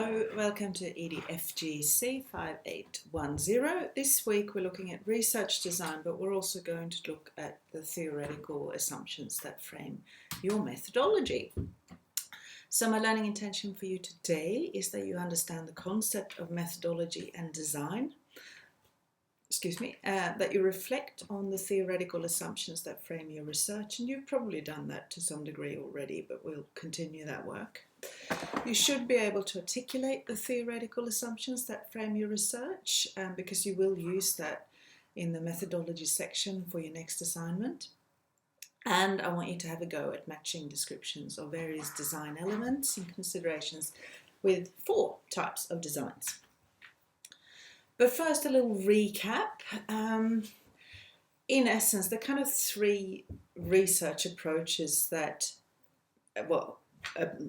Hello, welcome to edfgc5810. This week we're looking at research design, but we're also going to look at the theoretical assumptions that frame your methodology. So my learning intention for you today is that you understand the concept of methodology and design. That you reflect on the theoretical assumptions that frame your research, and you've probably done that to some degree already, but we'll continue that work. You should be able to articulate the theoretical assumptions that frame your research, because you will use that in the methodology section for your next assignment. And I want you to have a go at matching descriptions of various design elements and considerations with 4 types of designs. But first, a little recap. In essence, the kind of 3 research approaches that,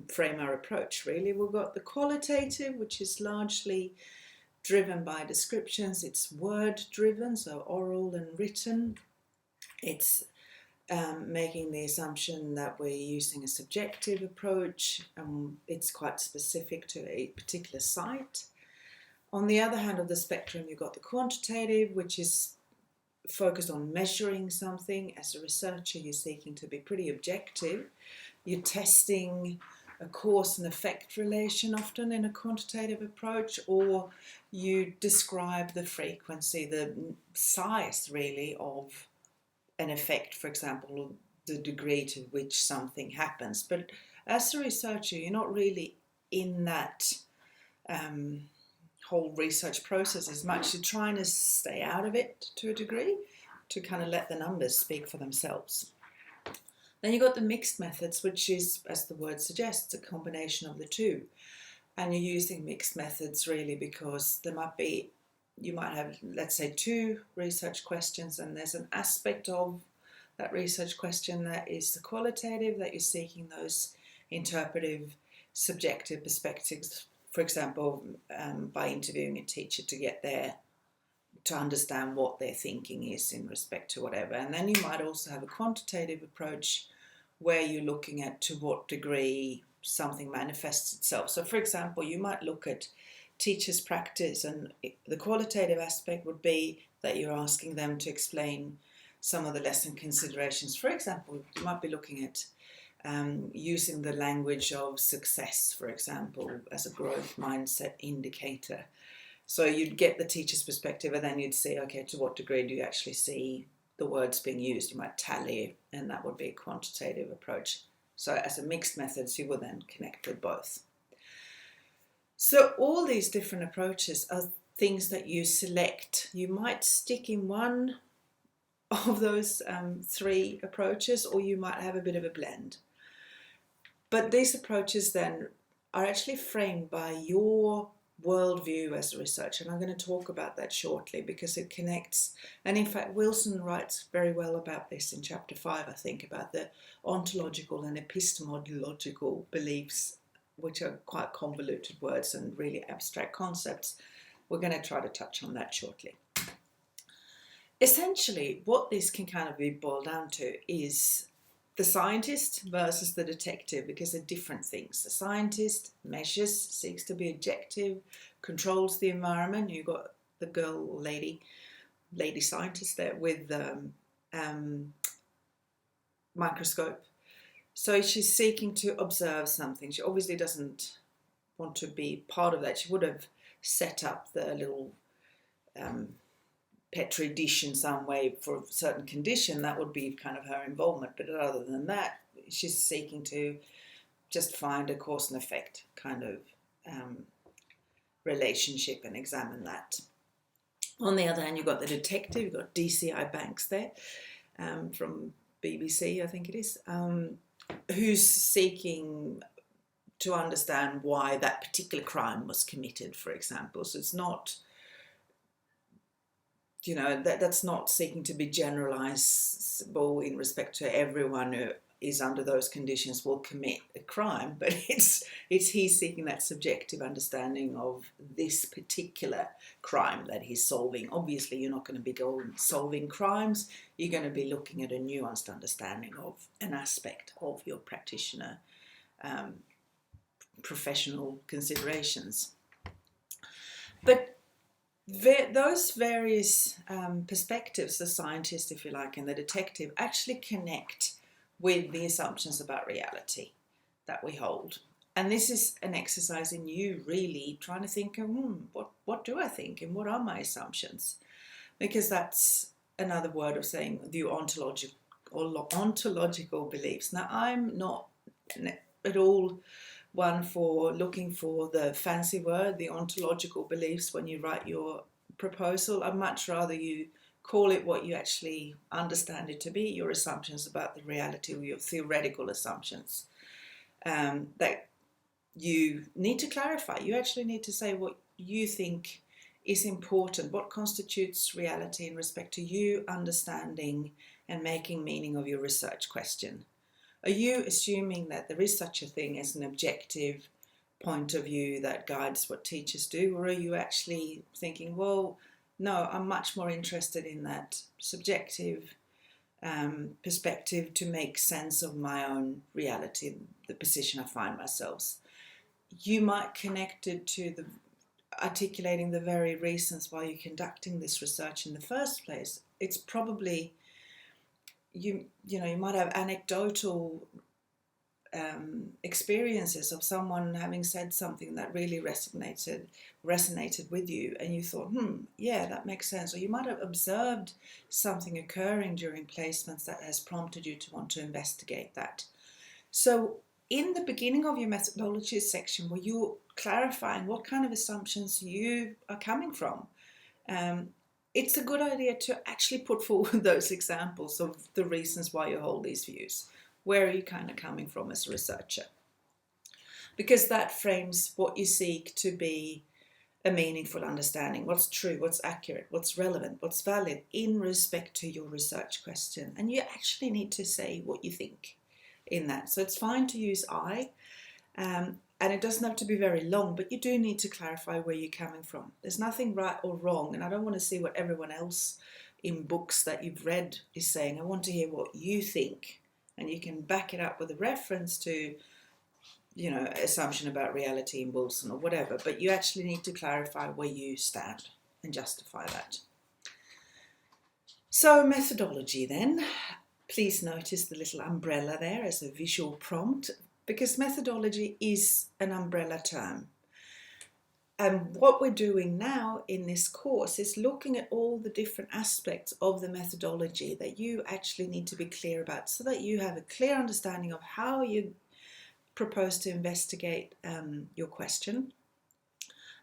frame our approach, really. We've got the qualitative, which is largely driven by descriptions. It's word-driven, so oral and written. It's making the assumption that we're using a subjective approach. It's quite specific to a particular site. On the other hand of the spectrum, you've got the quantitative, which is focused on measuring something. As a researcher, you're seeking to be pretty objective. You're testing a cause and effect relation often in a quantitative approach, or you describe the frequency, the size really of an effect, for example, the degree to which something happens. But as a researcher, you're not really in that whole research process as much. You're trying to stay out of it to a degree, to kind of let the numbers speak for themselves. Then you've got the mixed methods, which is, as the word suggests, a combination of the 2. And you're using mixed methods really because you might have, let's say, 2 research questions, and there's an aspect of that research question that is the qualitative, that you're seeking those interpretive, subjective perspectives. For example, by interviewing a teacher to understand what their thinking is in respect to whatever. And then you might also have a quantitative approach where you're looking at to what degree something manifests itself. So for example, you might look at teachers' practice, and the qualitative aspect would be that you're asking them to explain some of the lesson considerations. For example, you might be looking at using the language of success, for example, as a growth mindset indicator. So you'd get the teacher's perspective, and then you'd see, okay, to what degree do you actually see the words being used? You might tally, and that would be a quantitative approach. So as a mixed methods, you will then connect with both. So all these different approaches are things that you select. You might stick in one of those 3 approaches, or you might have a bit of a blend. But these approaches then are actually framed by your worldview as a researcher, and I'm going to talk about that shortly because it connects. And in fact, Wilson writes very well about this in chapter 5, I think, about the ontological and epistemological beliefs, which are quite convoluted words and really abstract concepts. We're going to try to touch on that shortly. Essentially, what this can kind of be boiled down to is the scientist versus the detective, because they're different things. The scientist measures, seeks to be objective, controls the environment. You've got the girl or lady scientist there with the microscope. So she's seeking to observe something. She obviously doesn't want to be part of that. She would have set up the little Petri dish in some way for a certain condition. That would be kind of her involvement. But other than that, she's seeking to just find a cause and effect kind of relationship and examine that. On the other hand, you've got the detective. You've got DCI Banks there from BBC, I think it is, who's seeking to understand why that particular crime was committed, for example. So it's not, that's not seeking to be generalizable in respect to everyone who is under those conditions will commit a crime, but it's he's seeking that subjective understanding of this particular crime that he's solving. Obviously, you're not going to be going solving crimes. You're going to be looking at a nuanced understanding of an aspect of your practitioner professional considerations. But those various perspectives, the scientist, if you like, and the detective, actually connect with the assumptions about reality that we hold. And this is an exercise in you really trying to think, what do I think and what are my assumptions? Because that's another word of saying the ontological beliefs. Now, I'm not at all one for looking for the fancy word, the ontological beliefs, when you write your proposal. I'd much rather you call it what you actually understand it to be, your assumptions about the reality, or your theoretical assumptions that you need to clarify. You actually need to say what you think is important, what constitutes reality in respect to you understanding and making meaning of your research question. Are you assuming that there is such a thing as an objective point of view that guides what teachers do? Or are you actually thinking, well, no, I'm much more interested in that subjective perspective to make sense of my own reality, the position I find myself? You might connect it to the articulating the very reasons why you're conducting this research in the first place. It's probably you might have anecdotal experiences of someone having said something that really resonated with you, and you thought, yeah, that makes sense. Or you might have observed something occurring during placements that has prompted you to want to investigate that. So in the beginning of your methodology section, where you're clarifying what kind of assumptions you are coming from, it's a good idea to actually put forward those examples of the reasons why you hold these views. Where are you kind of coming from as a researcher? Because that frames what you seek to be a meaningful understanding, what's true, what's accurate, what's relevant, what's valid in respect to your research question. And you actually need to say what you think in that. So it's fine to use I, and it doesn't have to be very long, but you do need to clarify where you're coming from. There's nothing right or wrong, and I don't want to see what everyone else in books that you've read is saying. I want to hear what you think, and you can back it up with a reference to, assumption about reality in Wilson or whatever, but you actually need to clarify where you stand and justify that. So methodology then. Please notice the little umbrella there as a visual prompt, because methodology is an umbrella term. And what we're doing now in this course is looking at all the different aspects of the methodology that you actually need to be clear about, so that you have a clear understanding of how you propose to investigate your question.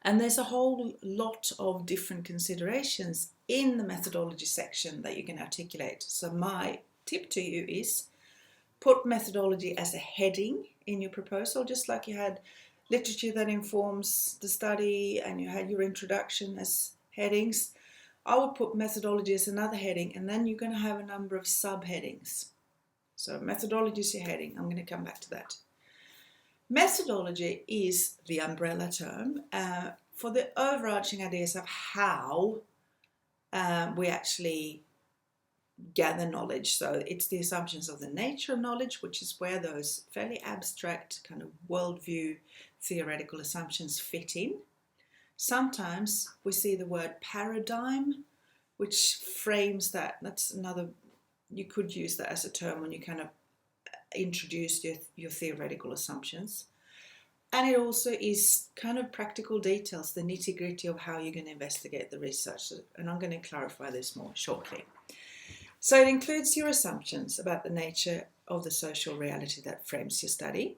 And there's a whole lot of different considerations in the methodology section that you can articulate. So my tip to you is put methodology as a heading in your proposal, just like you had literature that informs the study and you had your introduction as headings. I would put methodology as another heading, and then you're going to have a number of subheadings. So methodology is your heading. I'm going to come back to that. Methodology is the umbrella term for the overarching ideas of how we actually gather knowledge. So it's the assumptions of the nature of knowledge, which is where those fairly abstract kind of worldview theoretical assumptions fit in. Sometimes we see the word paradigm, which frames that. That's another, you could use that as a term when you kind of introduce your theoretical assumptions. And it also is kind of practical details, the nitty-gritty of how you're going to investigate the research. And I'm going to clarify this more shortly. So it includes your assumptions about the nature of the social reality that frames your study.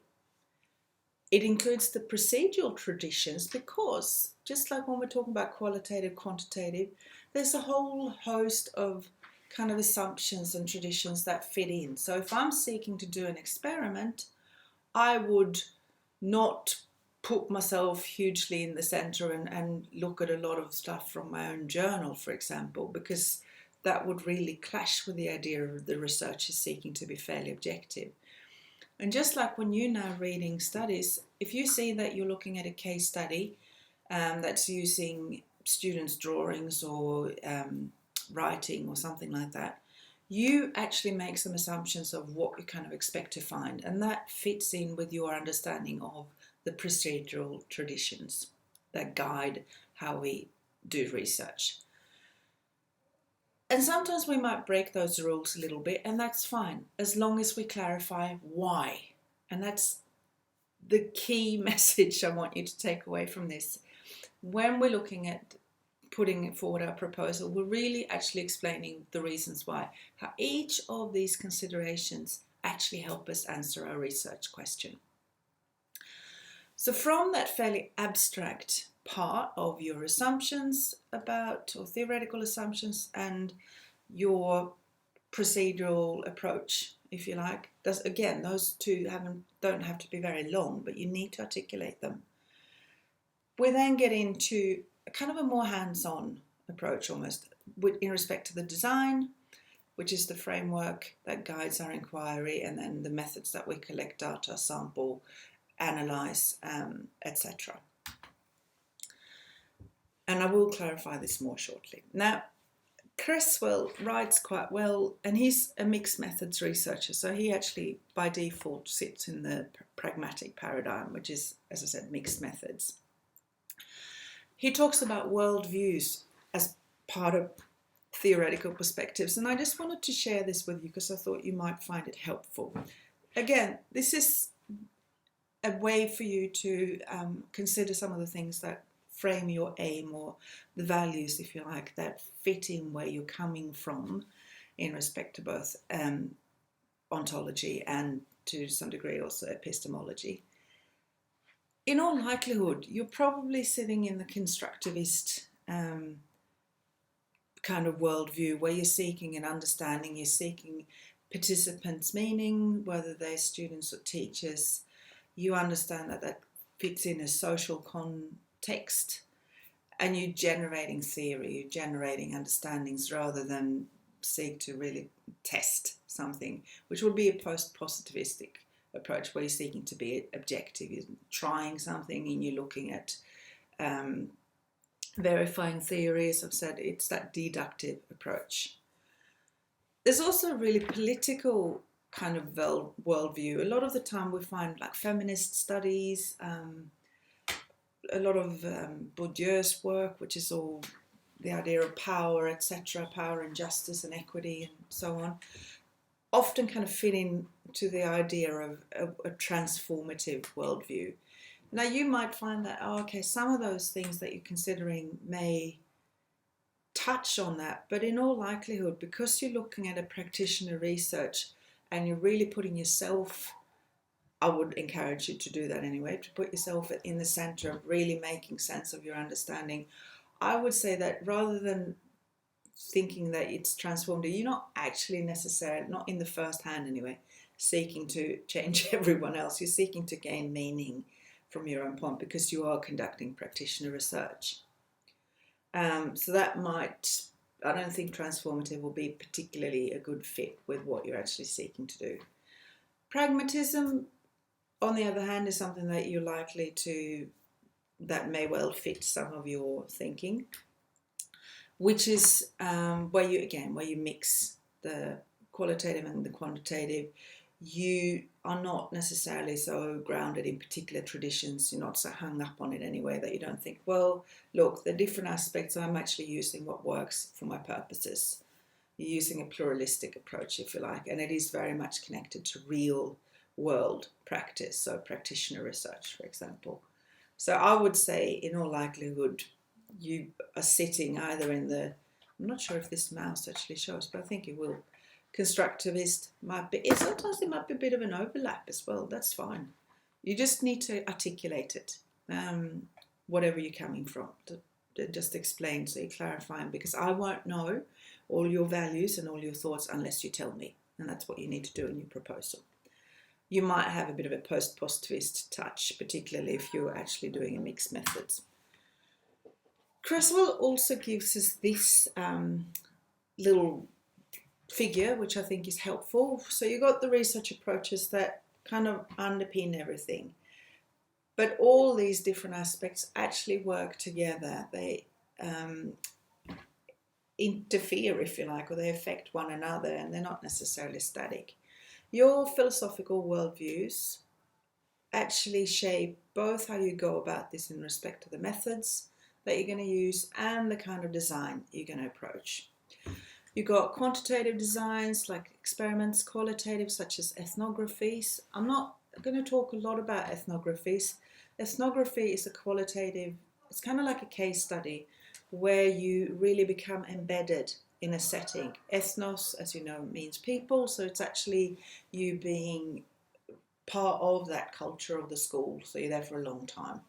It includes the procedural traditions, because just like when we're talking about qualitative, quantitative, there's a whole host of kind of assumptions and traditions that fit in. So if I'm seeking to do an experiment, I would not put myself hugely in the center and look at a lot of stuff from my own journal, for example, because that would really clash with the idea of the research is seeking to be fairly objective. And just like when you're now reading studies, if you see that you're looking at a case study that's using students' drawings or writing or something like that, you actually make some assumptions of what you kind of expect to find, and that fits in with your understanding of the procedural traditions that guide how we do research. And sometimes we might break those rules a little bit, and that's fine, as long as we clarify why. And that's the key message I want you to take away from this. When we're looking at putting forward our proposal, we're really actually explaining the reasons why, how each of these considerations actually help us answer our research question. So from that fairly abstract part of your assumptions about, or theoretical assumptions, and your procedural approach, if you like, again, those two don't have to be very long, but you need to articulate them. We then get into a kind of a more hands-on approach almost in respect to the design, which is the framework that guides our inquiry, and then the methods that we collect data, sample, analyze, etc. And I will clarify this more shortly. Now, Creswell writes quite well, and he's a mixed methods researcher, so he actually by default sits in the pragmatic paradigm, which is, as I said, mixed methods. He talks about worldviews as part of theoretical perspectives, and I just wanted to share this with you because I thought you might find it helpful. Again, this is a way for you to consider some of the things that frame your aim, or the values, if you like, that fit in where you're coming from in respect to both ontology and to some degree also epistemology. In all likelihood, you're probably sitting in the constructivist kind of worldview, where you're seeking an understanding, you're seeking participants' meaning, whether they're students or teachers. You understand that that fits in a social context, and you're generating theory, you're generating understandings rather than seek to really test something, which would be a post-positivistic approach, where you're seeking to be objective. You're trying something and you're looking at verifying theories. I've said it's that deductive approach. There's also a really political kind of worldview. A lot of the time we find like feminist studies, a lot of Bourdieu's work, which is all the idea of power, etc., power and justice and equity and so on, often kind of fit in to the idea of a transformative worldview. Now you might find that, oh, okay, some of those things that you're considering may touch on that, but in all likelihood, because you're looking at a practitioner research and you're really putting yourself, I would encourage you to do that anyway, to put yourself in the center of really making sense of your understanding. I would say that rather than thinking that it's transformative, you're not actually necessarily, not in the first hand anyway, seeking to change everyone else. You're seeking to gain meaning from your own point, because you are conducting practitioner research. So that might, I don't think transformative will be particularly a good fit with what you're actually seeking to do. Pragmatism, on the other hand, is something that you're likely to, that may well fit some of your thinking, which is where you mix the qualitative and the quantitative. You are not necessarily so grounded in particular traditions. You're not so hung up on it anyway that you don't think, well, look, the different aspects, I'm actually using what works for my purposes. You're using a pluralistic approach, if you like, and it is very much connected to real world practice, so practitioner research, for example. So I would say, in all likelihood, you are sitting either in the, I'm not sure if this mouse actually shows, but I think it will, constructivist might be, sometimes there might be a bit of an overlap as well, that's fine. You just need to articulate it, whatever you're coming from, to just explain, so you're clarifying, because I won't know all your values and all your thoughts unless you tell me, and that's what you need to do in your proposal. You might have a bit of a post-positivist touch, particularly if you're actually doing a mixed methods. Creswell also gives us this little figure, which I think is helpful. So you've got the research approaches that kind of underpin everything, but all these different aspects actually work together. They interfere, if you like, or they affect one another, and they're not necessarily static. Your philosophical worldviews actually shape both how you go about this in respect to the methods that you're going to use and the kind of design you're going to approach. You've got quantitative designs like experiments, qualitative such as ethnographies. I'm not going to talk a lot about ethnographies. Ethnography is a qualitative, it's kind of like a case study where you really become embedded in a setting. Ethnos, as you know, means people, so it's actually you being part of that culture of the school, so you're there for a long time.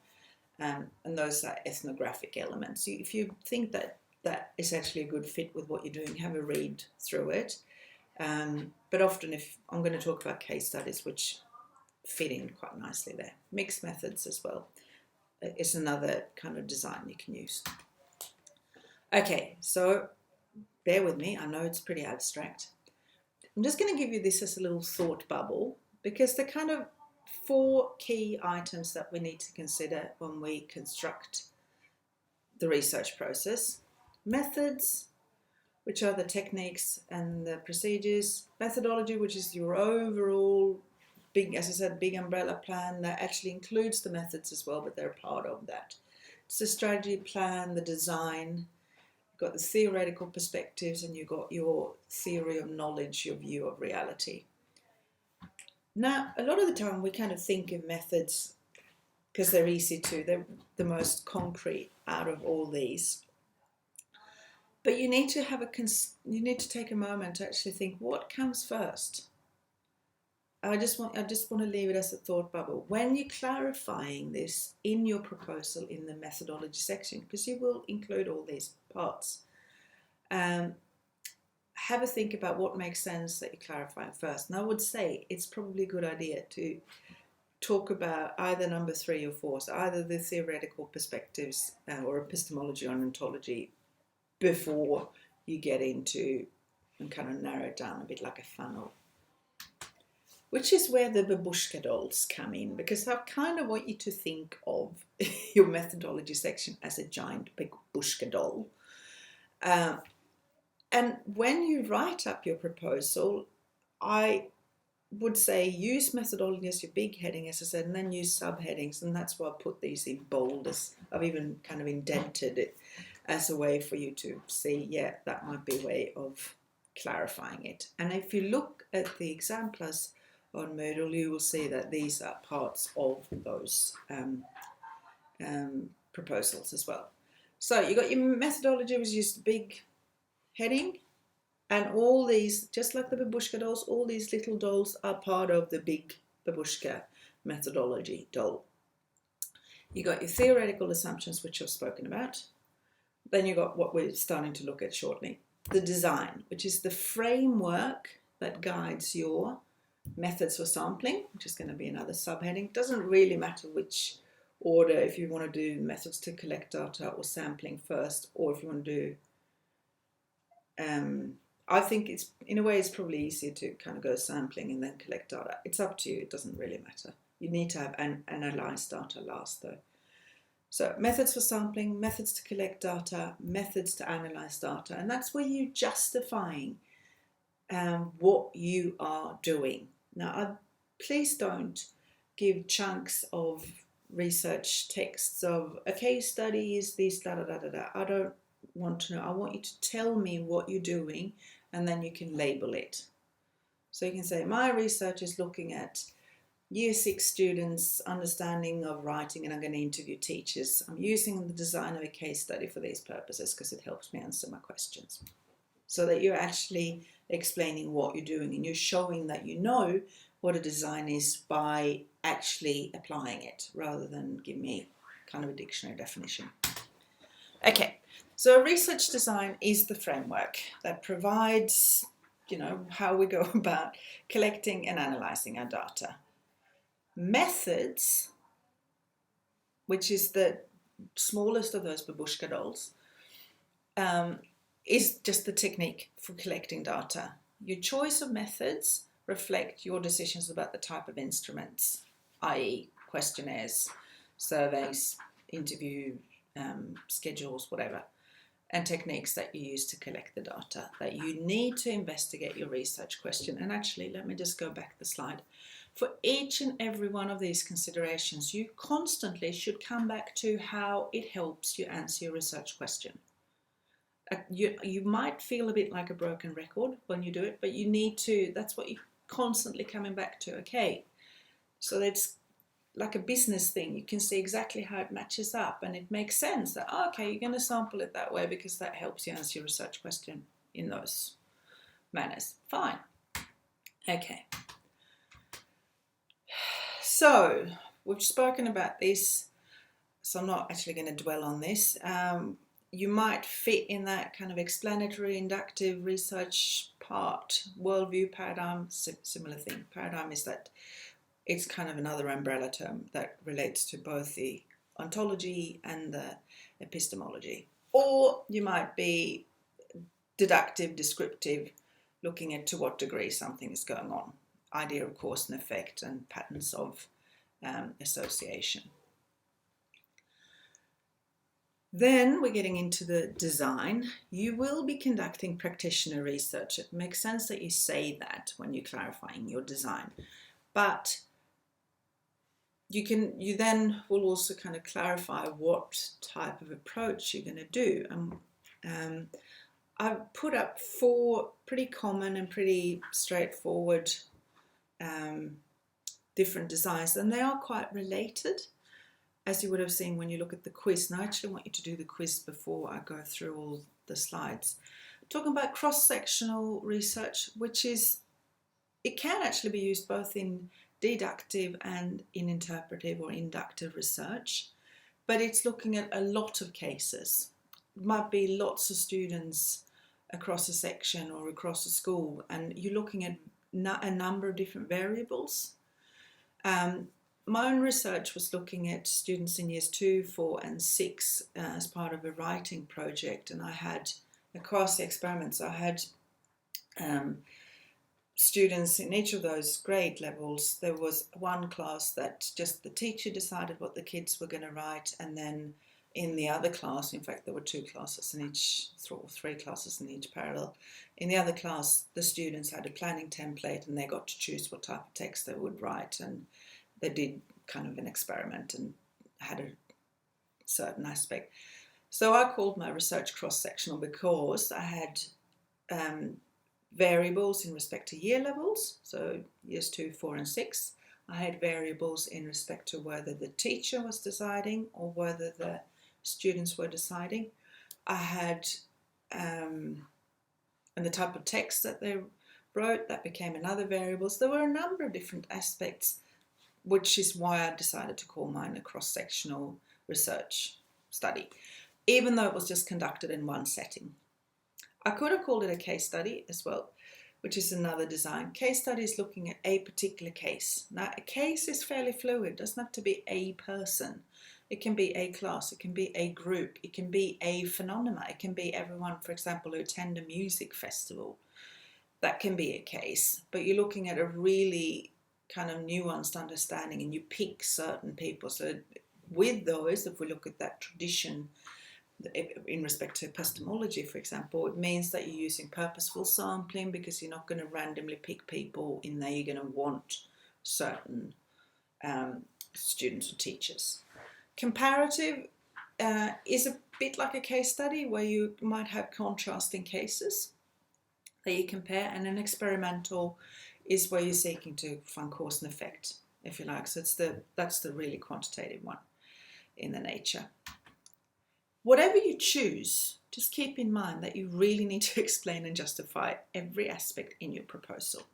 And those are ethnographic elements. If you think that that is actually a good fit with what you're doing, have a read through it. But often, if I'm going to talk about case studies, which fit in quite nicely there. Mixed methods as well is another kind of design you can use. Okay, so bear with me. I know it's pretty abstract. I'm just going to give you this as a little thought bubble, because the kind of 4 key items that we need to consider when we construct the research process. Methods, which are the techniques and the procedures. Methodology, which is your overall big, as I said, big umbrella plan that actually includes the methods as well, but they're part of that. It's the strategy plan, the design. You've got the theoretical perspectives, and you've got your theory of knowledge, your view of reality. Now, a lot of the time we kind of think of methods because they're easy to, they're the most concrete out of all these. But you need to have you need to take a moment to actually think, what comes first? I just want to leave it as a thought bubble. When you're clarifying this in your proposal in the methodology section, because you will include all these parts, have a think about what makes sense that you clarify first. And I would say it's probably a good idea to talk about either number 3 or 4, so either the theoretical perspectives or epistemology or ontology before you get into and kind of narrow it down a bit like a funnel. Which is where the babushka dolls come in, because I kind of want you to think of your methodology section as a giant babushka doll. And when you write up your proposal, I would say use methodology as your big heading, as I said, and then use subheadings. And that's why I put these in bold. I've even kind of indented it as a way for you to see, yeah, that might be a way of clarifying it. And if you look at the examples on Moodle, you will see that these are parts of those proposals as well. So you got your methodology, which is the big heading, and all these, just like the babushka dolls, all these little dolls are part of the big babushka methodology doll. You got your theoretical assumptions, which I've spoken about. Then you got what we're starting to look at shortly, the design, which is the framework that guides your methods for sampling, which is going to be another subheading. It doesn't really matter which order, if you want to do methods to collect data or sampling first, or if you want to do I think it's, in a way, it's probably easier to kind of go sampling and then collect data. It's up to you. It doesn't really matter. You need to have analyze data last, though. So methods for sampling, methods to collect data, methods to analyze data. And that's where you're justifying what you are doing. Now, please don't give chunks of research texts of a case study is this, da da da da da. I don't want to know. I want you to tell me what you're doing, and then you can label it. So you can say, my research is looking at Year 6 students' understanding of writing, and I'm going to interview teachers. I'm using the design of a case study for these purposes because it helps me answer my questions. So that you're actually explaining what you're doing, and you're showing that you know what a design is by actually applying it, rather than give me kind of a dictionary definition. Okay, so research design is the framework that provides, how we go about collecting and analyzing our data. Methods, which is the smallest of those babushka dolls, is just the technique for collecting data. Your choice of methods reflect your decisions about the type of instruments, i.e. questionnaires, surveys, interview schedules, whatever. and techniques that you use to collect the data, that you need to investigate your research question. And actually, let me just go back the slide. For each and every one of these considerations, you constantly should come back to how it helps you answer your research question. You might feel a bit like a broken record when you do it, but you need to, that's what you're constantly coming back to. Okay, so that's like a business thing. You can see exactly how it matches up, and it makes sense that, oh, okay, you're going to sample it that way because that helps you answer your research question in those manners. Fine. Okay. So we've spoken about this, so I'm not actually going to dwell on this. You might fit in that kind of explanatory, inductive research part. Worldview, paradigm, similar thing. Paradigm is that it's kind of another umbrella term that relates to both the ontology and the epistemology. Or you might be deductive, descriptive, looking at to what degree something is going on. Idea of cause and effect and patterns of association. Then we're getting into the design. You will be conducting practitioner research. It makes sense that you say that when you're clarifying your design. But you then will also kind of clarify what type of approach you're going to do. I've put up 4 pretty common and pretty straightforward different designs, and they are quite related, as you would have seen when you look at the quiz. And I actually want you to do the quiz before I go through all the slides. I'm talking about cross-sectional research, which is, it can actually be used both in deductive and in interpretive or inductive research, but it's looking at a lot of cases. It might be lots of students across a section or across a school, and you're looking at a number of different variables. My own research was looking at students in years 2, 4 and 6 as part of a writing project, and I had, across the experiments, I had students in each of those grade levels. There was one class that just the teacher decided what the kids were going to write, and then in the other class, in fact there were 2 classes in each, or 3 classes in each parallel. In the other class, the students had a planning template and they got to choose what type of text they would write, and they did kind of an experiment and had a certain aspect. So I called my research cross-sectional because I had variables in respect to year levels, so years 2, 4 and 6. I had variables in respect to whether the teacher was deciding or whether the students were deciding. I had and the type of text that they wrote, that became another variable. So there were a number of different aspects, which is why I decided to call mine a cross-sectional research study, even though it was just conducted in one setting. I could have called it a case study as well, which is another design. Case study is looking at a particular case. Now, a case is fairly fluid. It doesn't have to be a person. It can be a class, it can be a group, it can be a phenomena. It can be everyone, for example, who attend a music festival. That can be a case, but you're looking at a really kind of nuanced understanding, and you pick certain people. So with those, if we look at that tradition in respect to epistemology, for example, it means that you're using purposeful sampling, because you're not going to randomly pick people in there. You're going to want certain students or teachers. Comparative is a bit like a case study, where you might have contrasting cases that you compare, and an experimental is where you're seeking to find cause and effect, if you like. So that's the really quantitative one in the nature. Whatever you choose, just keep in mind that you really need to explain and justify every aspect in your proposal.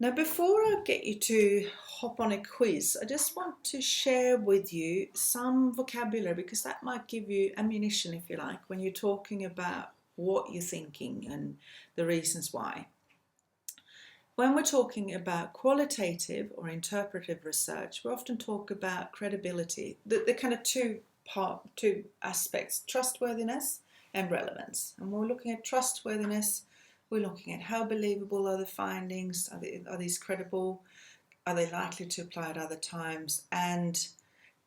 Now, before I get you to hop on a quiz, I just want to share with you some vocabulary, because that might give you ammunition, if you like, when you're talking about what you're thinking and the reasons why. When we're talking about qualitative or interpretive research, we often talk about credibility, the kind of two aspects, trustworthiness and relevance. And when we're looking at trustworthiness, we're looking at how believable are the findings, are these credible, are they likely to apply at other times, and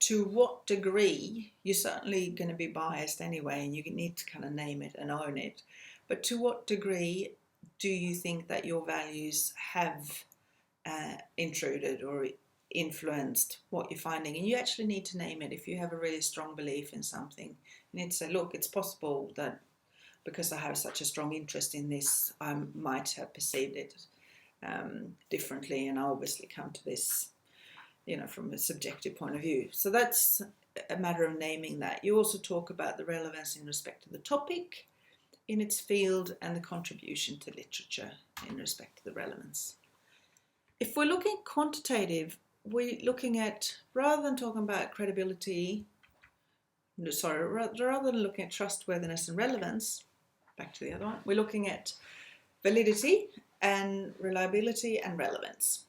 to what degree, you're certainly going to be biased anyway, and you need to kind of name it and own it, but to what degree do you think that your values have intruded or influenced what you're finding? And you actually need to name it. If you have a really strong belief in something, you need to say, look, it's possible that because I have such a strong interest in this, I might have perceived it differently, and I obviously come to this, from a subjective point of view. So that's a matter of naming that. You also talk about the relevance in respect to the topic in its field and the contribution to literature in respect to the relevance. If we're looking quantitative, we're looking at, rather than talking about credibility, rather than looking at trustworthiness and relevance, back to the other one, we're looking at validity and reliability and relevance.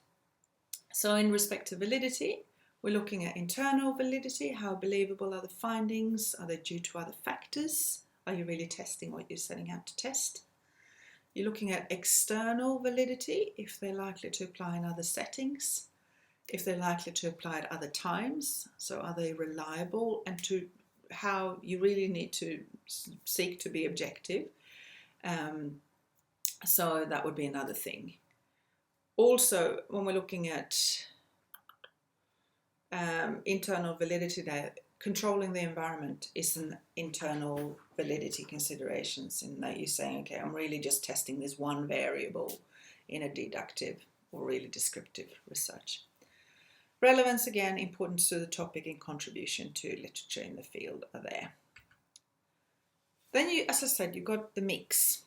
So in respect to validity, we're looking at internal validity. How believable are the findings? Are they due to other factors? Are you really testing what you're setting out to test? You're looking at external validity, if they're likely to apply in other settings, if they're likely to apply at other times. So are they reliable, and to how you really need to seek to be objective. So that would be another thing. Also, when we're looking at internal validity, controlling the environment is an internal validity considerations, in that you're saying, okay, I'm really just testing this one variable in a deductive or really descriptive research. Relevance, again, importance to the topic and contribution to literature in the field are there. Then you, as I said, you've got the mix,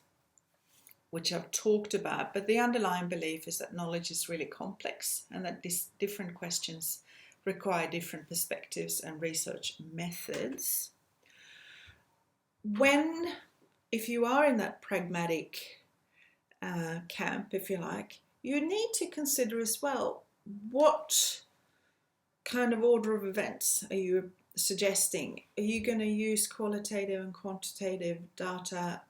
which I've talked about, but the underlying belief is that knowledge is really complex and that these different questions require different perspectives and research methods. If you are in that pragmatic camp, if you like, you need to consider as well, what kind of order of events are you suggesting? Are you going to use qualitative and quantitative data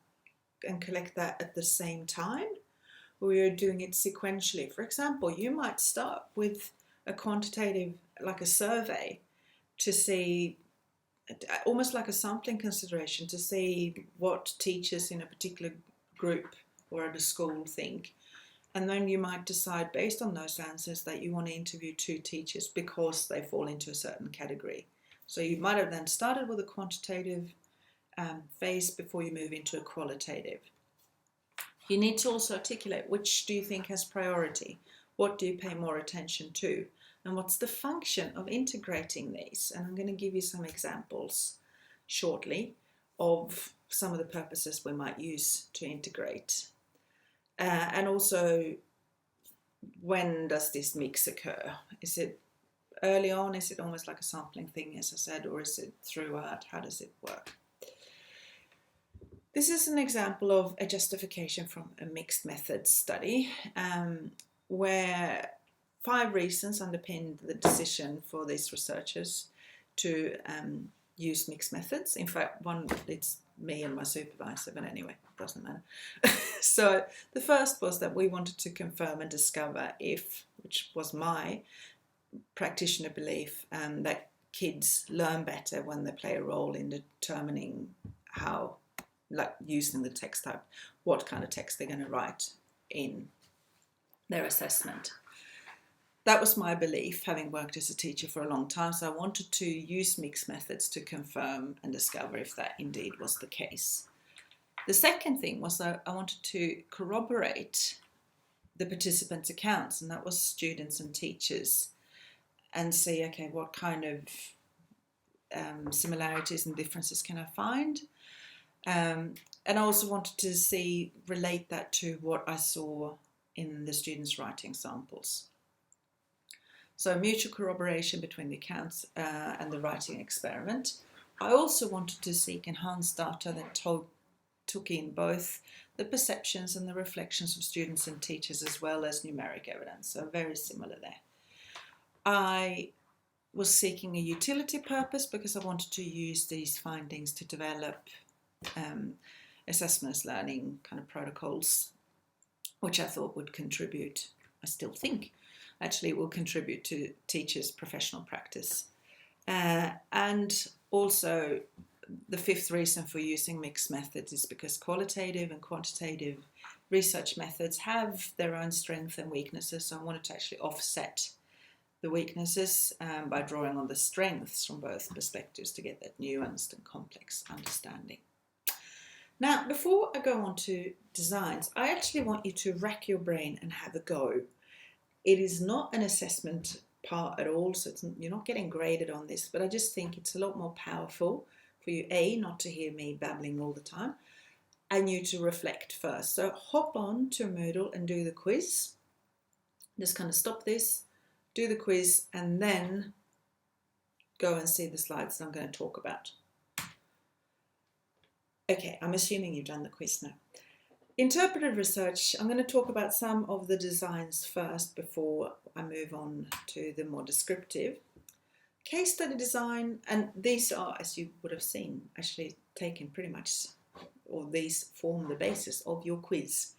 and collect that at the same time, or you're doing it sequentially? For example, you might start with a quantitative, like a survey, to see, almost like a sampling consideration, to see what teachers in a particular group or at a school think. And then you might decide, based on those answers, that you want to interview 2 teachers because they fall into a certain category. So you might have then started with a quantitative phase before you move into a qualitative. You need to also articulate, which do you think has priority? What do you pay more attention to? And what's the function of integrating these? And I'm going to give you some examples shortly of some of the purposes we might use to integrate. And also, when does this mix occur? Is it early on? Is it almost like a sampling thing, as I said, or is it throughout? How does it work? This is an example of a justification from a mixed methods study, where 5 reasons underpinned the decision for these researchers to use mixed methods. In fact, one, it's me and my supervisor, but anyway, it doesn't matter. So the first was that we wanted to confirm and discover if, which was my practitioner belief, that kids learn better when they play a role in determining how, like using the text type, what kind of text they're going to write in their assessment. That was my belief, having worked as a teacher for a long time, so I wanted to use mixed methods to confirm and discover if that indeed was the case. The second thing was that I wanted to corroborate the participants' accounts, and that was students and teachers, and see, okay, what kind of similarities and differences can I find? And I also wanted to relate that to what I saw in the students' writing samples. So mutual corroboration between the accounts and the writing experiment. I also wanted to seek enhanced data that took in both the perceptions and the reflections of students and teachers, as well as numeric evidence, so very similar there. I was seeking a utility purpose because I wanted to use these findings to develop assessments learning kind of protocols, which I thought would contribute, I still think, actually it will contribute to teachers' professional practice And also, the fifth reason for using mixed methods is because qualitative and quantitative research methods have their own strengths and weaknesses. So I wanted to actually offset the weaknesses by drawing on the strengths from both perspectives to get that nuanced and complex understanding. Now, before I go on to designs, I actually want you to rack your brain and have a go. It is not an assessment part at all, so you're not getting graded on this, but I just think it's a lot more powerful for you, not to hear me babbling all the time, and you to reflect first. So hop on to Moodle and do the quiz. Just kind of stop this, do the quiz, and then go and see the slides that I'm going to talk about. Okay, I'm assuming you've done the quiz now. Interpretive research, I'm going to talk about some of the designs first before I move on to the more descriptive. Case study design, and these are, as you would have seen, actually taken pretty much, or these form the basis of your quiz.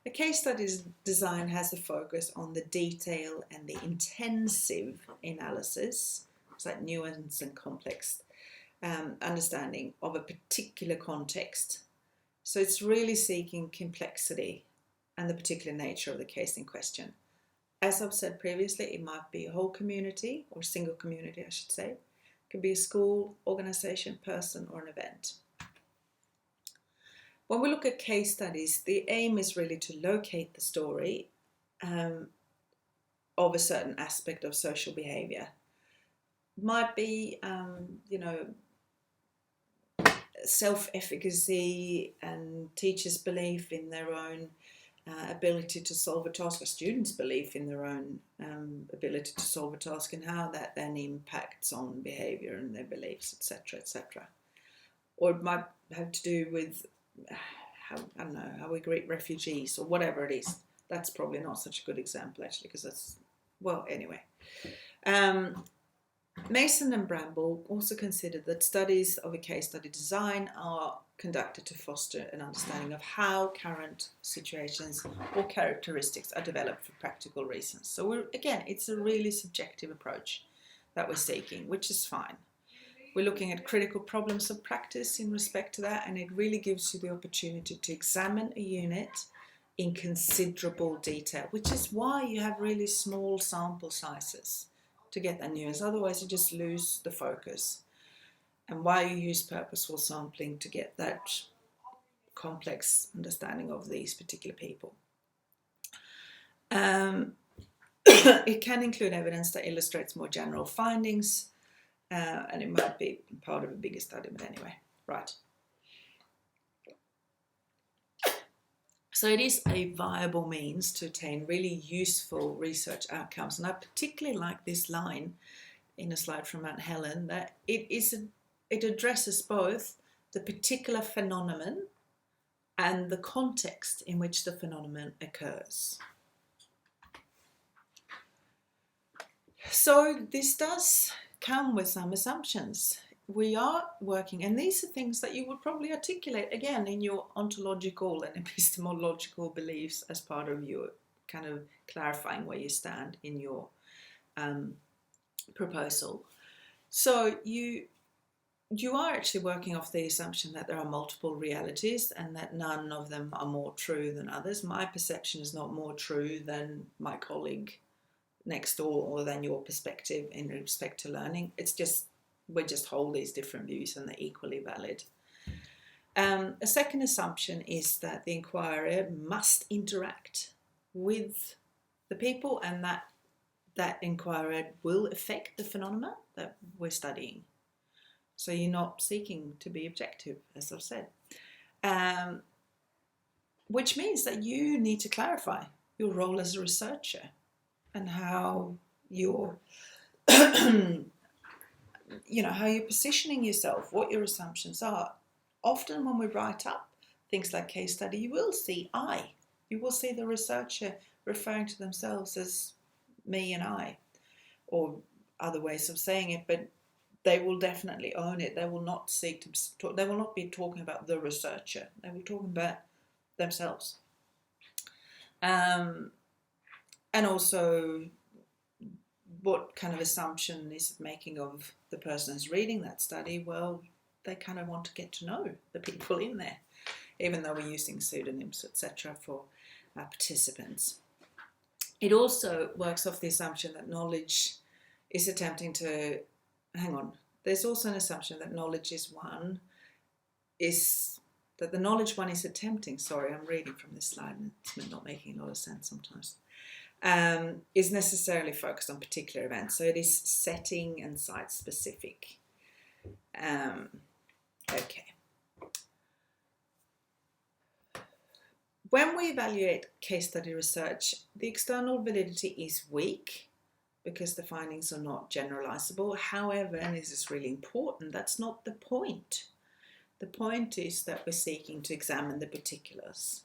The case study design has a focus on the detail and the intensive analysis, it's like nuance and complex understanding of a particular context. So it's really seeking complexity and the particular nature of the case in question. As I've said previously, it might be a whole community, or a single community I should say. It could be a school, organisation, person, or an event. When we look at case studies, the aim is really to locate the story of a certain aspect of social behaviour. Might be, self-efficacy and teachers' belief in their own ability to solve a task, or students' belief in their own ability to solve a task, and how that then impacts on behaviour and their beliefs, etc., etc. Or it might have to do with how we greet refugees, or whatever it is. That's probably not such a good example, actually, because that's, well, anyway. Mason and Bramble also considered that studies of a case study design are conducted to foster an understanding of how current situations or characteristics are developed for practical reasons. So again, it's a really subjective approach that we're seeking, which is fine. We're looking at critical problems of practice in respect to that, and it really gives you the opportunity to examine a unit in considerable detail, which is why you have really small sample sizes to get that nuance. Otherwise you just lose the focus, and why you use purposeful sampling to get that complex understanding of these particular people. It can include evidence that illustrates more general findings, and it might be part of a bigger study, but anyway, right. So it is a viable means to attain really useful research outcomes. And I particularly like this line in a slide from Mount Helen, that it addresses both the particular phenomenon and the context in which the phenomenon occurs. So this does come with some assumptions. We are working, and these are things that you would probably articulate again in your ontological and epistemological beliefs as part of your kind of clarifying where you stand in your proposal. So you are actually working off the assumption that there are multiple realities and that none of them are more true than others. My perception is not more true than my colleague next door or than your perspective in respect to learning. It's just, we just hold these different views and they're equally valid. A second assumption is that the inquirer must interact with the people, and that inquirer will affect the phenomena that we're studying. So you're not seeking to be objective, as I've said. Which means that you need to clarify your role as a researcher and how you're how you're positioning yourself, what your assumptions are. Often when we write up things like case study, you will see I. You will see the researcher referring to themselves as me and I, or other ways of saying it, but they will definitely own it. They will not seek to talk, they will not be talking about the researcher. They will be talking about themselves. And also what kind of assumption is it making of the person who's reading that study? Well, they kind of want to get to know the people in there, even though we're using pseudonyms, etc., for our participants. It also works off the assumption that knowledge is attempting to, there's also an assumption that knowledge is that the knowledge one is attempting, sorry, I'm reading from this slide and it's not making a lot of sense sometimes, is necessarily focused on particular events. So it is setting and site specific. Okay. When we evaluate case study research, the external validity is weak because the findings are not generalizable. However, and this is really important, that's not the point. The point is that we're seeking to examine the particulars.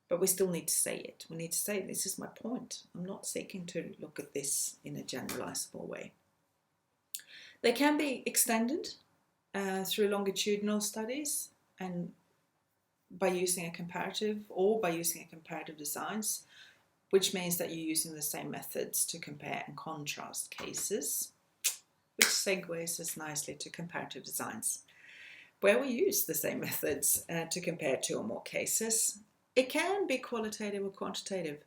But we still need to say it. We need to say, this is my point. I'm not seeking to look at this in a generalizable way. They can be extended through longitudinal studies and by using a comparative or by using a comparative designs, which means that you're using the same methods to compare and contrast cases, which segues us nicely to comparative designs, where we use the same methods to compare two or more cases. It can be qualitative or quantitative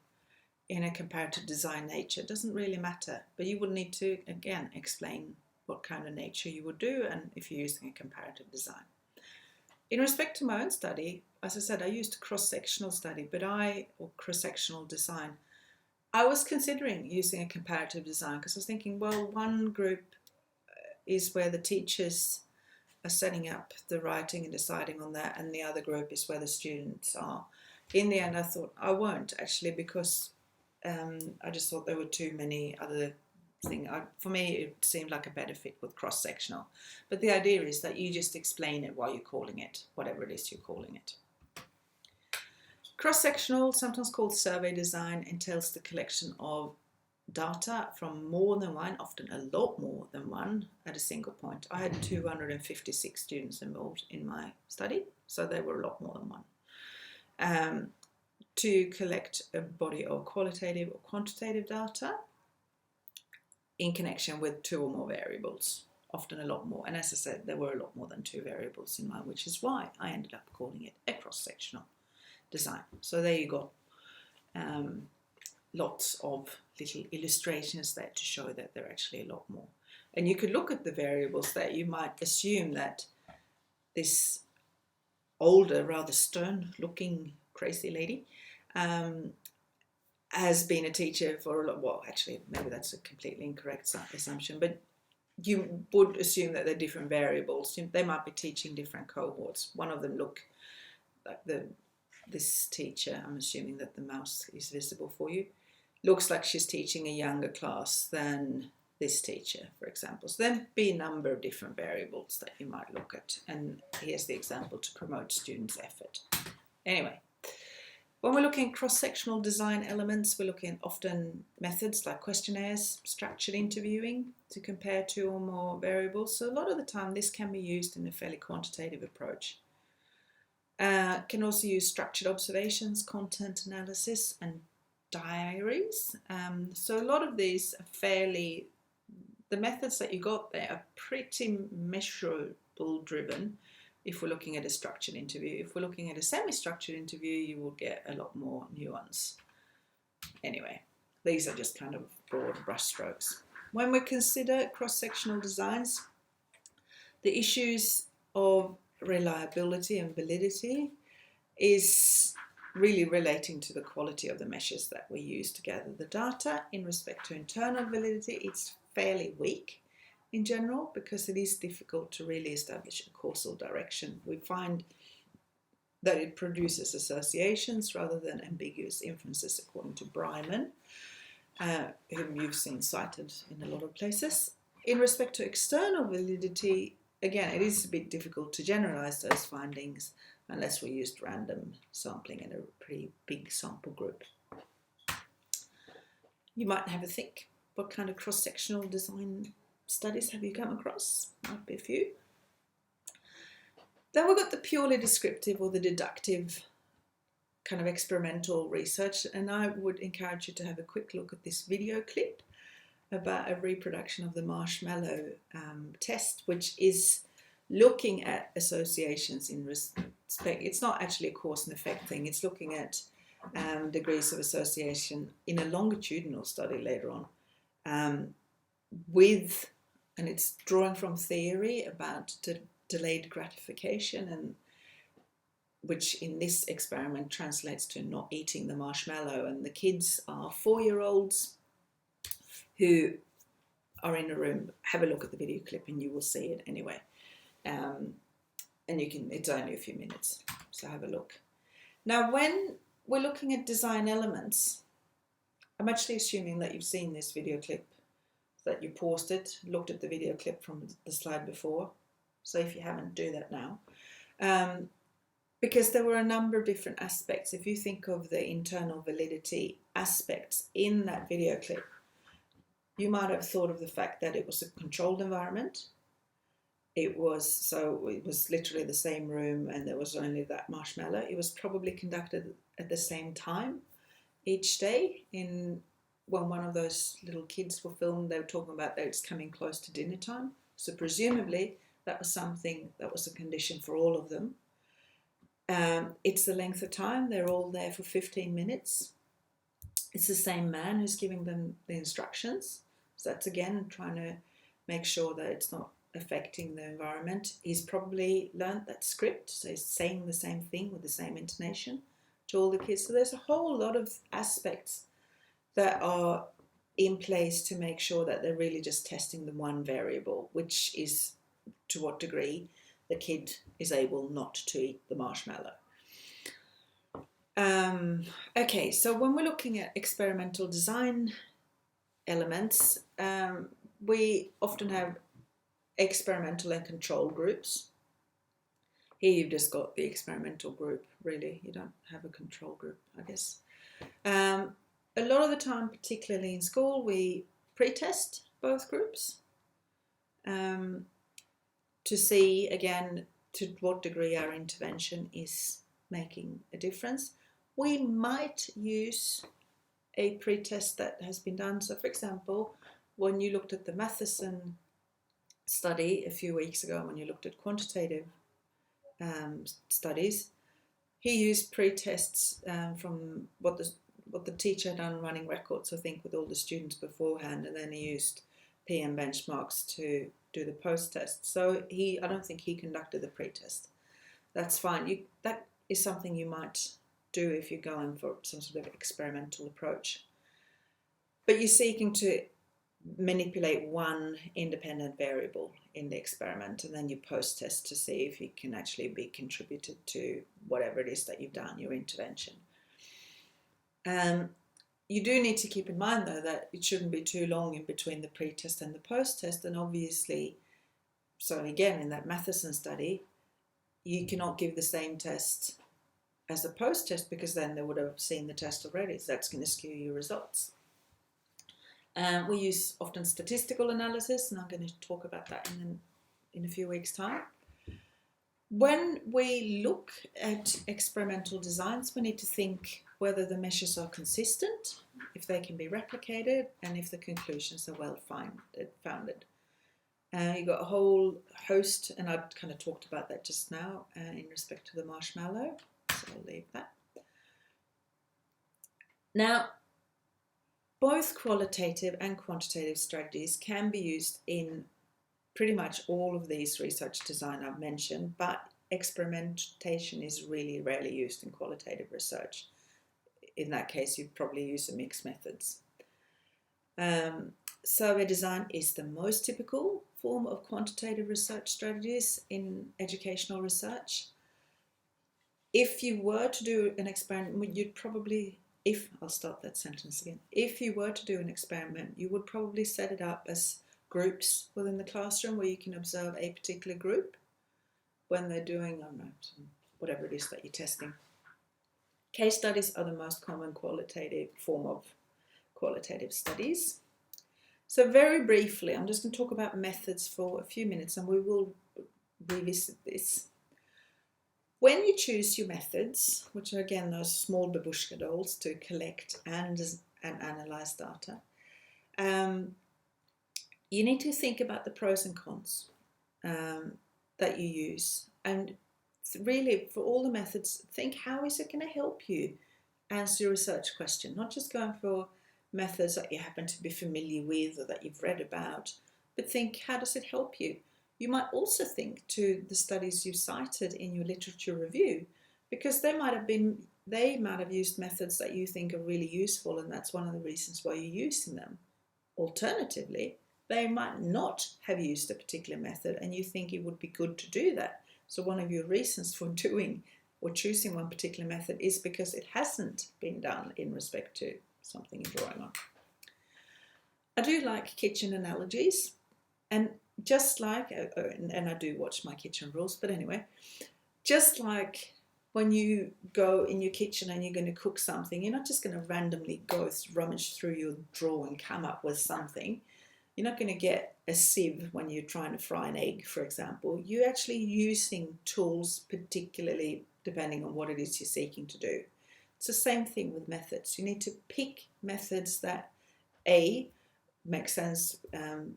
in a comparative design nature. It doesn't really matter, but you would need to, again, explain what kind of nature you would do and if you're using a comparative design. In respect to my own study, as I said, I used a cross-sectional study, or cross-sectional design. I was considering using a comparative design because I was thinking, well, one group is where the teachers are setting up the writing and deciding on that, and the other group is where the students are. In the end, I thought I won't actually, because I just thought there were too many other things. For me, it seemed like a better fit with cross-sectional. But the idea is that you just explain it while you're calling it, whatever it is you're calling it. Cross-sectional, sometimes called survey design, entails the collection of data from more than one, often a lot more than one, at a single point. I had 256 students involved in my study, so they were a lot more than one. To collect a body of qualitative or quantitative data in connection with two or more variables, often a lot more. And as I said, there were a lot more than two variables in mine, which is why I ended up calling it a cross-sectional design. So there you go. Lots of little illustrations there to show that there are actually a lot more. And you could look at the variables there. You might assume that this older, rather stern-looking crazy lady has been a teacher for a lot. Well, actually, maybe that's a completely incorrect assumption, but you would assume that they're different variables. They might be teaching different cohorts. One of them look like this teacher, I'm assuming that the mouse is visible for you, looks like she's teaching a younger class than this teacher, for example. So there'd be a number of different variables that you might look at. And here's the example to promote students' effort. Anyway, when we're looking at cross-sectional design elements, we're looking at often methods like questionnaires, structured interviewing to compare two or more variables. So a lot of the time this can be used in a fairly quantitative approach. Can also use structured observations, content analysis, and diaries. So a lot of these are the methods that you got there are pretty measurable driven if we're looking at a structured interview. If we're looking at a semi-structured interview, you will get a lot more nuance. Anyway, these are just kind of broad brushstrokes. When we consider cross-sectional designs, the issues of reliability and validity is really relating to the quality of the measures that we use to gather the data. In respect to internal validity, it's fairly weak in general because it is difficult to really establish a causal direction. We find that it produces associations rather than ambiguous inferences, according to Bryman, whom you've seen cited in a lot of places. In respect to external validity, again, it is a bit difficult to generalize those findings unless we used random sampling in a pretty big sample group. You might have a think, what kind of cross-sectional design studies have you come across? Might be a few. Then we've got the purely descriptive or the deductive kind of experimental research, and I would encourage you to have a quick look at this video clip about a reproduction of the marshmallow test, which is looking at associations in respect. It's not actually a cause and effect thing. It's looking at degrees of association in a longitudinal study later on with, and it's drawing from theory about delayed gratification, and which in this experiment translates to not eating the marshmallow. And the kids are 4-year-olds who are in a room. Have a look at the video clip and you will see it anyway. And you can, it's only a few minutes, so have a look. Now, when we're looking at design elements, I'm actually assuming that you've seen this video clip, that you paused it, looked at the video clip from the slide before. So if you haven't, do that now. Because there were a number of different aspects. If you think of the internal validity aspects in that video clip, you might have thought of the fact that it was a controlled environment. It was literally the same room and there was only that marshmallow. It was probably conducted at the same time each day. When one of those little kids were filmed, they were talking about that it's coming close to dinner time. So presumably that was something that was a condition for all of them. It's the length of time. They're all there for 15 minutes. It's the same man who's giving them the instructions. So that's again trying to make sure that it's not affecting the environment. He's probably learnt that script, so he's saying the same thing with the same intonation to all the kids. So there's a whole lot of aspects that are in place to make sure that they're really just testing the one variable, which is to what degree the kid is able not to eat the marshmallow. Okay, so when we're looking at experimental design elements, we often have experimental and control groups. Here you've just got the experimental group, really. You don't have a control group, I guess. A lot of the time, particularly in school, we pre-test both groups to see, again, to what degree our intervention is making a difference. We might use a pre-test that has been done. So, for example, when you looked at the Matheson study a few weeks ago, when you looked at quantitative studies, he used pre-tests from what the teacher had done running records, I think, with all the students beforehand, and then he used PM benchmarks to do the post-test. So I don't think he conducted the pre-test. That's fine. That is something you might do if you're going for some sort of experimental approach. But you're seeking to manipulate one independent variable in the experiment, and then you post-test to see if it can actually be contributed to whatever it is that you've done, your intervention. You do need to keep in mind, though, that it shouldn't be too long in between the pre-test and the post-test, and obviously, so again, in that Matheson study, you cannot give the same test as a post-test because then they would have seen the test already, so that's going to skew your results. We use often statistical analysis, and I'm going to talk about that in a few weeks' time. When we look at experimental designs, we need to think whether the measures are consistent, if they can be replicated, and if the conclusions are well founded. You've got a whole host, and I've kind of talked about that just now in respect to the marshmallow, so I'll leave that. Now, both qualitative and quantitative strategies can be used in pretty much all of these research design I've mentioned, but experimentation is really rarely used in qualitative research. In that case, you'd probably use the mixed methods. Survey design is the most typical form of quantitative research strategies in educational research. If you were to do an experiment, you'd probably, I'll start that sentence again. If you were to do an experiment, you would probably set it up as groups within the classroom where you can observe a particular group when they're doing, I don't know, whatever it is that you're testing. Case studies are the most common qualitative form of qualitative studies. So very briefly, I'm just going to talk about methods for a few minutes and we will revisit this. When you choose your methods, which are again those small babushka dolls to collect and analyze data, you need to think about the pros and cons that you use. And really, for all the methods, think, how is it going to help you answer your research question? Not just going for methods that you happen to be familiar with or that you've read about, but think, how does it help you? You might also think to the studies you cited in your literature review, because they might have used methods that you think are really useful, and that's one of the reasons why you're using them. Alternatively, they might not have used a particular method and you think it would be good to do that. So one of your reasons for doing or choosing one particular method is because it hasn't been done in respect to something you're drawing on. I do like kitchen analogies, and just like, and I do watch my kitchen rules, but anyway, just like when you go in your kitchen and you're going to cook something, you're not just going to randomly go rummage through your drawer and come up with something. You're not going to get a sieve when you're trying to fry an egg, for example. You're actually using tools, particularly depending on what it is you're seeking to do. It's the same thing with methods. You need to pick methods that A, make sense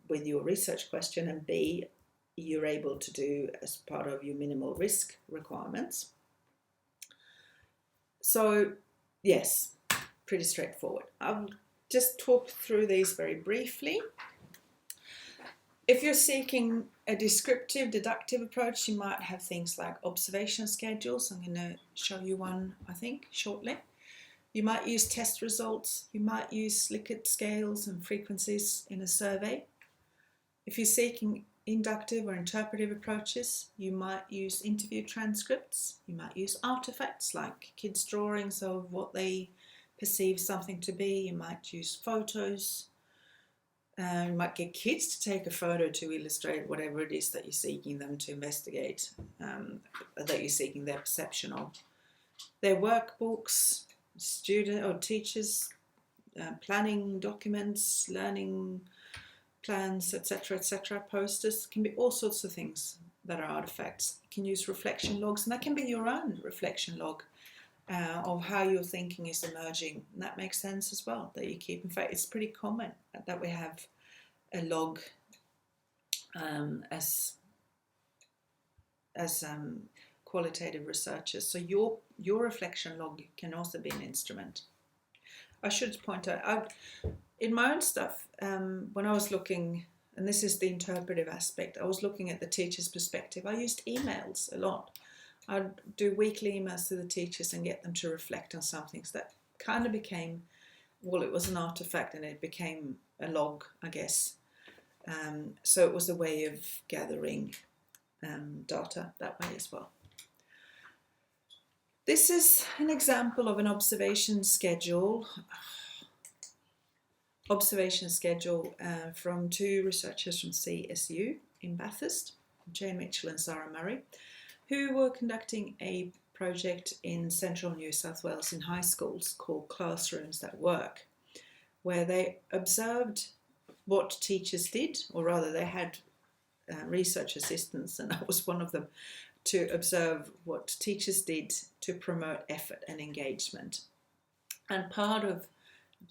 with your research question, and B, you're able to do as part of your minimal risk requirements. So yes, pretty straightforward. I'll just talk through these very briefly. If you're seeking a descriptive, deductive approach, you might have things like observation schedules. I'm going to show you one, I think, shortly. You might use test results. You might use Likert scales and frequencies in a survey. If you're seeking inductive or interpretive approaches, you might use interview transcripts. You might use artifacts like kids' drawings of what they perceive something to be. You might use photos. You might get kids to take a photo to illustrate whatever it is that you're seeking them to investigate, that you're seeking their perception of. Their workbooks, student or teachers, planning documents, learning plans, etc., posters, can be all sorts of things that are artifacts. You can use reflection logs, and that can be your own reflection log of how your thinking is emerging. And that makes sense as well, that you keep. In fact, it's pretty common that we have a log as qualitative researchers. So your reflection log can also be an instrument. I should point out, in my own stuff, when I was looking, and this is the interpretive aspect, I was looking at the teacher's perspective. I used emails a lot. I'd do weekly emails to the teachers and get them to reflect on something. So that kind of became, well, it was an artifact and it became a log, I guess. So it was a way of gathering data that way as well. This is an example of an observation schedule. From two researchers from CSU in Bathurst, Jane Mitchell and Sarah Murray, who were conducting a project in central New South Wales in high schools called Classrooms That Work, where they observed what teachers did, or rather they had research assistants, and I was one of them, to observe what teachers did to promote effort and engagement. And part of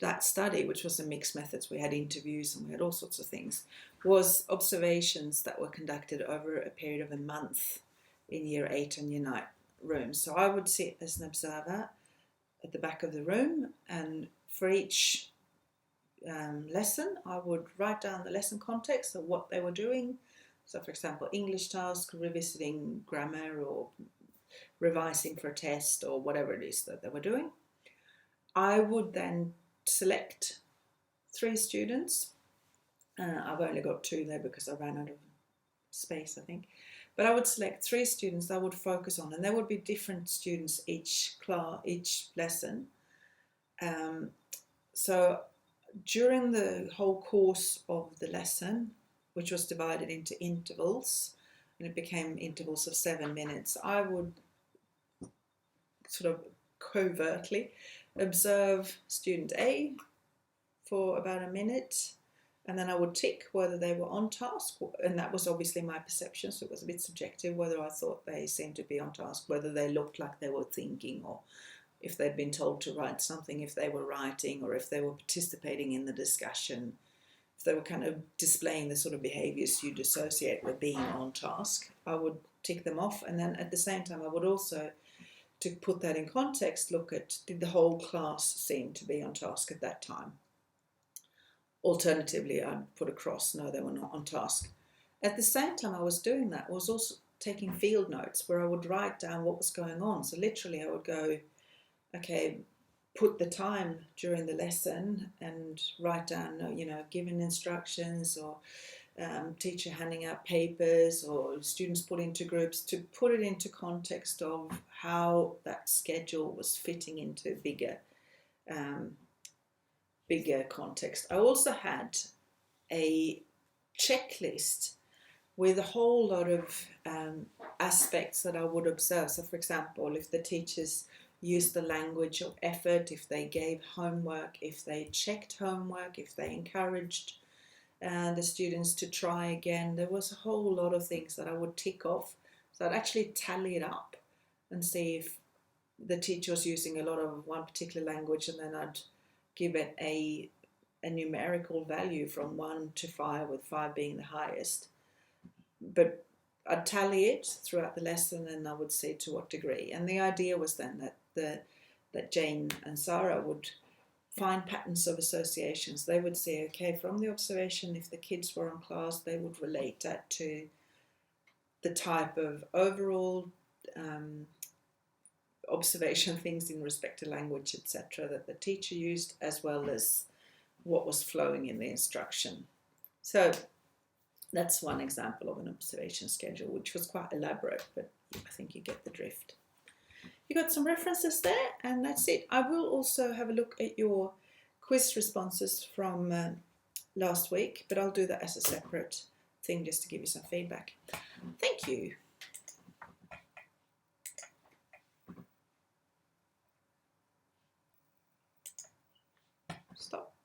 that study, which was a mixed methods, we had interviews and we had all sorts of things, was observations that were conducted over a period of a month in year 8 and year 9 rooms. So I would sit as an observer at the back of the room, and for each lesson I would write down the lesson context of what they were doing. So for example, English task, revisiting grammar, or revising for a test, or whatever it is that they were doing. I would then select 3 students. I've only got 2 there because I ran out of space, I think. But I would select 3 students I would focus on, and there would be different students each lesson. So during the whole course of the lesson, which was divided into intervals, and it became intervals of 7 minutes, I would sort of covertly observe student A for about a minute, and then I would tick whether they were on task, and that was obviously my perception, so it was a bit subjective whether I thought they seemed to be on task, whether they looked like they were thinking, or if they'd been told to write something, if they were writing, or if they were participating in the discussion, if they were kind of displaying the sort of behaviours you'd associate with being on task, I would tick them off. And then at the same time, I would also, to put that in context, look at, did the whole class seem to be on task at that time? Alternatively, I'd put a cross, no, they were not on task. At the same time I was doing that, I was also taking field notes where I would write down what was going on. So literally I would go, okay, put the time during the lesson and write down, you know, giving instructions, or teacher handing out papers, or students put into groups, to put it into context of how that schedule was fitting into bigger context. I also had a checklist with a whole lot of aspects that I would observe. So for example, if the teachers used the language of effort, if they gave homework, if they checked homework, if they encouraged the students to try again, there was a whole lot of things that I would tick off. So I'd actually tally it up and see if the teacher was using a lot of one particular language, and then I'd give it a numerical value from 1 to 5, with 5 being the highest. But I'd tally it throughout the lesson, and I would see to what degree. And the idea was then that Jane and Sarah would find patterns of associations. They would say, okay, from the observation, if the kids were on class, they would relate that to the type of overall observation, things in respect to language, etc., that the teacher used, as well as what was flowing in the instruction. So that's one example of an observation schedule, which was quite elaborate, but I think you get the drift. You got some references there, and that's it. I will also have a look at your quiz responses from last week, but I'll do that as a separate thing just to give you some feedback. Thank you. Stop.